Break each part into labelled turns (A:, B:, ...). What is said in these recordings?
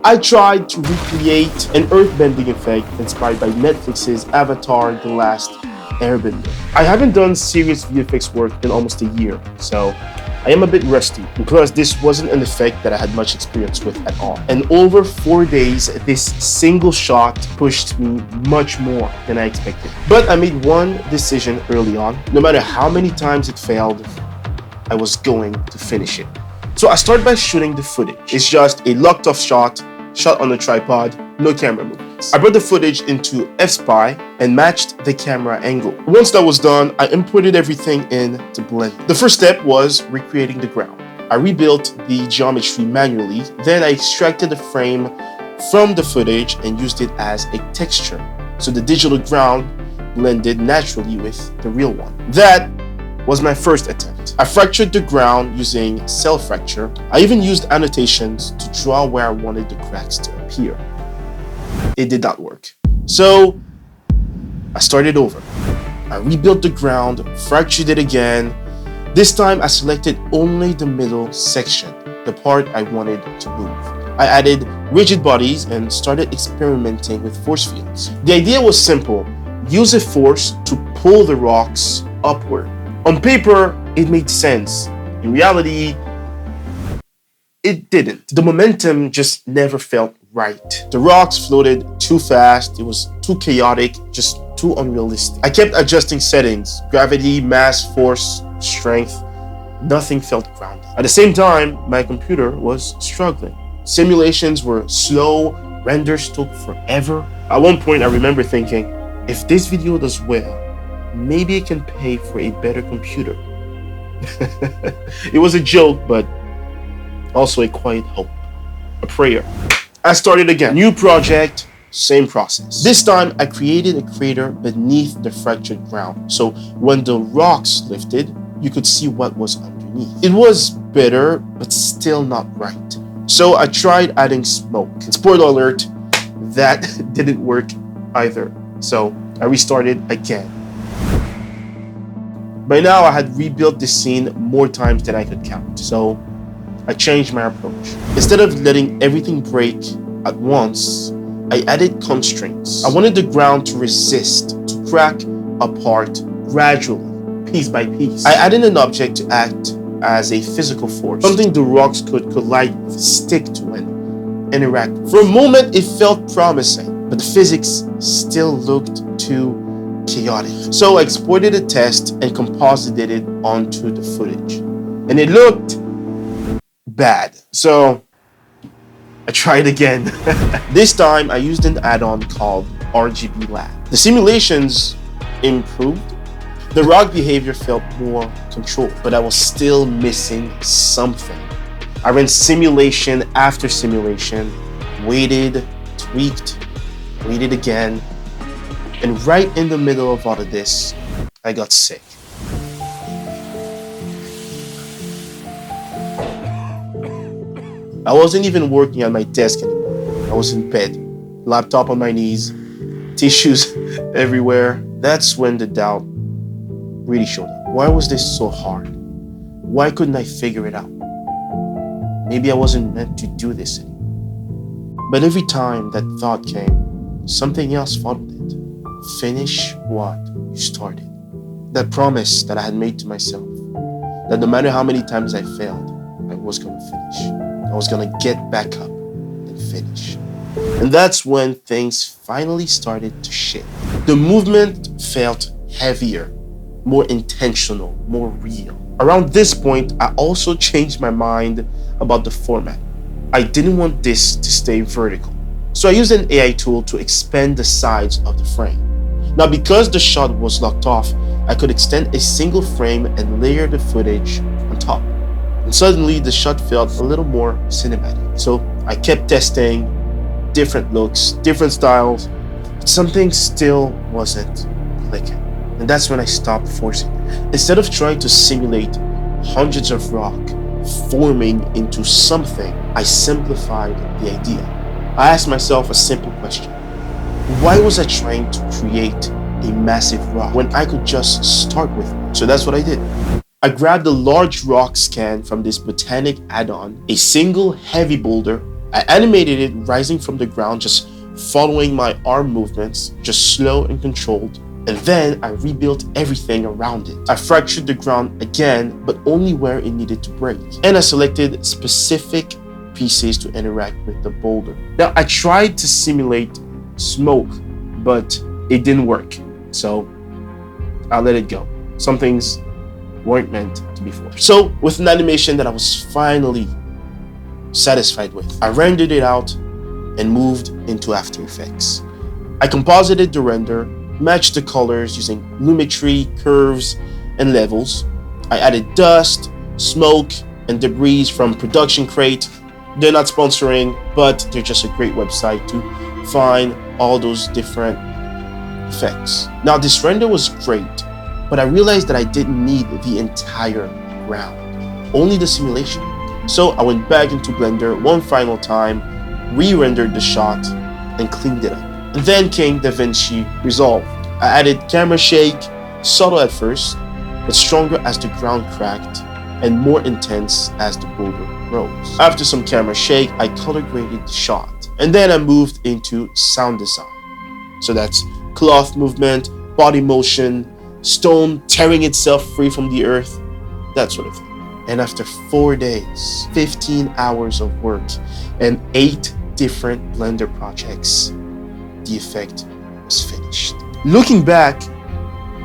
A: I tried to recreate an earthbending effect inspired by Netflix's Avatar: The Last Airbender. I haven't done serious VFX work in almost a year, so I am a bit rusty, because this wasn't an effect that I had much experience with at all. And over 4 days, this single shot pushed me much more than I expected. But I made one decision early on: no matter how many times it failed, I was going to finish it. So I started by shooting the footage. It's just a locked off shot on a tripod, no camera movements. I brought the footage into F-Spy and matched the camera angle. Once that was done, I imported everything into Blend. The first step was recreating the ground. I rebuilt the geometry manually, then I extracted the frame from the footage and used it as a texture, so the digital ground blended naturally with the real one. That was my first attempt. I fractured the ground using cell fracture. I even used annotations to draw where I wanted the cracks to appear. It did not work. So I started over. I rebuilt the ground, fractured it again. This time I selected only the middle section, the part I wanted to move. I added rigid bodies and started experimenting with force fields. The idea was simple: use a force to pull the rocks upward. On paper, it made sense. In reality, it didn't. The momentum just never felt right. The rocks floated too fast, it was too chaotic, just too unrealistic. I kept adjusting settings: gravity, mass, force, strength. Nothing felt grounded. At the same time, my computer was struggling. Simulations were slow, renders took forever. At one point, I remember thinking, if this video does well, maybe I can pay for a better computer. It was a joke, but also a quiet hope, a prayer. I started again. New project, same process. This time, I created a crater beneath the fractured ground, so when the rocks lifted, you could see what was underneath. It was better, but still not right. So I tried adding smoke. Spoiler alert, that didn't work either. So I restarted again. By now, I had rebuilt the scene more times than I could count, so I changed my approach. Instead of letting everything break at once, I added constraints. I wanted the ground to resist, to crack apart gradually, piece by piece. I added an object to act as a physical force, something the rocks could collide with, stick to, and interact. For a moment, it felt promising, but the physics still looked too chaotic. So I exported a test and composited it onto the footage. And it looked bad. So I tried again. This time I used an add-on called RGB Lab. The simulations improved. The rock behavior felt more controlled, but I was still missing something. I ran simulation after simulation, waited, tweaked, waited again. And right in the middle of all of this, I got sick. I wasn't even working at my desk anymore. I was in bed, laptop on my knees, tissues everywhere. That's when the doubt really showed up. Why was this so hard? Why couldn't I figure it out? Maybe I wasn't meant to do this anymore. But every time that thought came, something else followed it. Finish what you started. That promise that I had made to myself, that no matter how many times I failed, I was going to finish. I was going to get back up and finish. And that's when things finally started to shift. The movement felt heavier, more intentional, more real. Around this point, I also changed my mind about the format. I didn't want this to stay vertical. So I used an AI tool to expand the sides of the frame. Now, because the shot was locked off, I could extend a single frame and layer the footage on top. And suddenly, the shot felt a little more cinematic. So I kept testing different looks, different styles, but something still wasn't clicking. And that's when I stopped forcing it. Instead of trying to simulate hundreds of rock forming into something, I simplified the idea. I asked myself a simple question. Why was I trying to create a massive rock when I could just start with it? So that's what I did. I grabbed a large rock scan from this botanic add-on, a single heavy boulder, I animated it rising from the ground, just following my arm movements, just slow and controlled. And then I rebuilt everything around it. I fractured the ground again, but only where it needed to break. And I selected specific pieces to interact with the boulder. Now, I tried to simulate smoke, but it didn't work. So I let it go. Some things weren't meant to be forced. So with an animation that I was finally satisfied with, I rendered it out and moved into After Effects. I composited the render, matched the colors using lumetri, curves, and levels. I added dust, smoke, and debris from Production Crate. They're not sponsoring, but they're just a great website to find all those different effects. Now, this render was great, but I realized that I didn't need the entire ground, only the simulation. So I went back into Blender one final time, re-rendered the shot, and cleaned it up. And then came DaVinci Resolve. I added camera shake, subtle at first, but stronger as the ground cracked, and more intense as the boulder rose. After some camera shake, I color graded the shot, and then I moved into sound design. So that's cloth movement, body motion, stone tearing itself free from the earth, that sort of thing. And after 4 days, 15 hours of work, and 8 different Blender projects, the effect was finished. Looking back,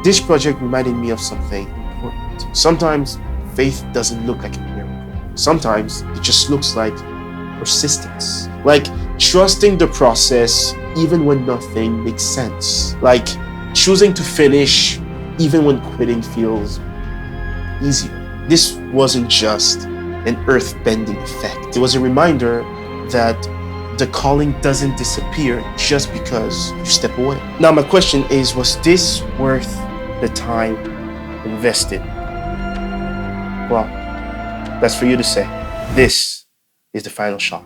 A: this project reminded me of something important. Sometimes faith doesn't look like a miracle. Sometimes it just looks like persistence. Like trusting the process even when nothing makes sense. Like choosing to finish even when quitting feels easier. This wasn't just an earth-bending effect. It was a reminder that the calling doesn't disappear just because you step away. Now my question is, was this worth the time invested? Well, that's for you to say. This is the final shot.